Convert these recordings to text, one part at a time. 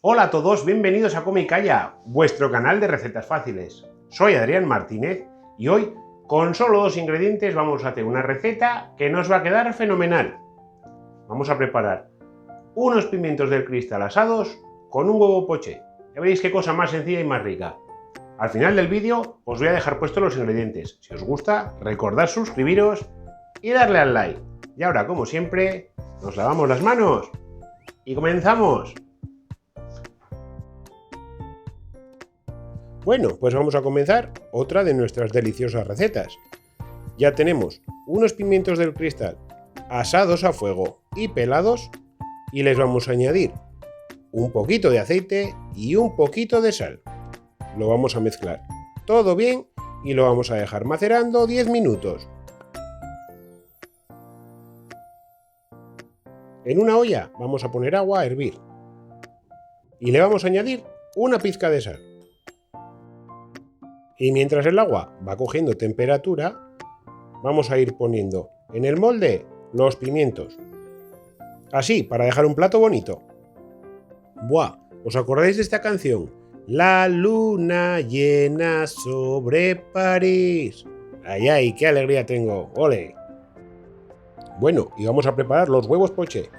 Hola a todos, bienvenidos a Come y Calla, vuestro canal de recetas fáciles. Soy Adrián Martínez y hoy, con solo 2 ingredientes, vamos a hacer una receta que nos va a quedar fenomenal. Vamos a preparar unos pimientos del cristal asados con un huevo poché. Ya veréis qué cosa más sencilla y más rica. Al final del vídeo os voy a dejar puestos los ingredientes. Si os gusta, recordad suscribiros y darle al like. Y ahora, como siempre, nos lavamos las manos y comenzamos. Bueno, pues vamos a comenzar otra de nuestras deliciosas recetas. Ya tenemos unos pimientos del cristal asados a fuego y pelados y les vamos a añadir un poquito de aceite y un poquito de sal. Lo vamos a mezclar todo bien y lo vamos a dejar macerando 10 minutos. En una olla vamos a poner agua a hervir y le vamos a añadir una pizca de sal. Y mientras el agua va cogiendo temperatura, vamos a ir poniendo en el molde los pimientos. Así, para dejar un plato bonito. ¡Buah! ¿Os acordáis de esta canción? La luna llena sobre París. ¡Ay, ay! ¡Qué alegría tengo! ¡Ole! Bueno, y vamos a preparar los huevos poché.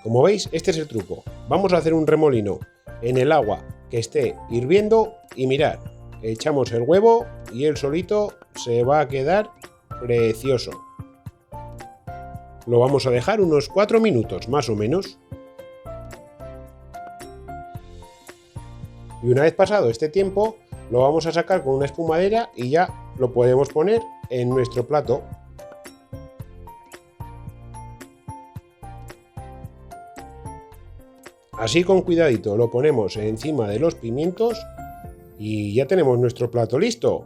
Como veis, este es el truco. Vamos a hacer un remolino en el agua que esté hirviendo y mirad. Echamos el huevo y él solito se va a quedar precioso. Lo vamos a dejar unos 4 minutos más o menos. Y una vez pasado este tiempo, lo vamos a sacar con una espumadera y ya lo podemos poner en nuestro plato. Así con cuidadito lo ponemos encima de los pimientos. Y ya tenemos nuestro plato listo.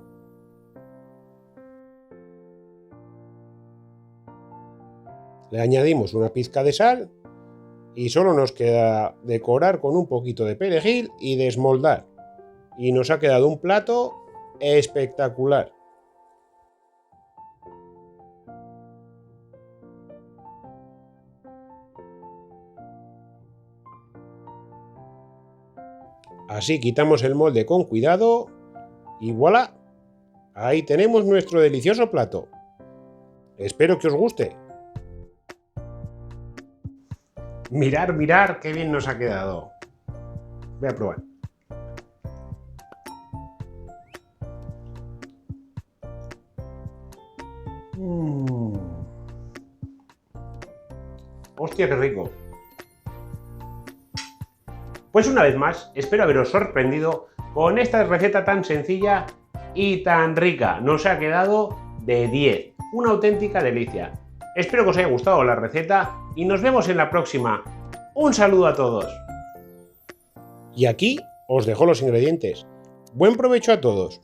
Le añadimos una pizca de sal y solo nos queda decorar con un poquito de perejil y desmoldar. Y nos ha quedado un plato espectacular. Así quitamos el molde con cuidado y ¡voilá! Ahí tenemos nuestro delicioso plato. Espero que os guste. Mirar qué bien nos ha quedado. Voy a probar. ¡Hostia, qué rico! Pues una vez más, espero haberos sorprendido con esta receta tan sencilla y tan rica. Nos ha quedado de 10. Una auténtica delicia. Espero que os haya gustado la receta y nos vemos en la próxima. Un saludo a todos. Y aquí os dejo los ingredientes. Buen provecho a todos.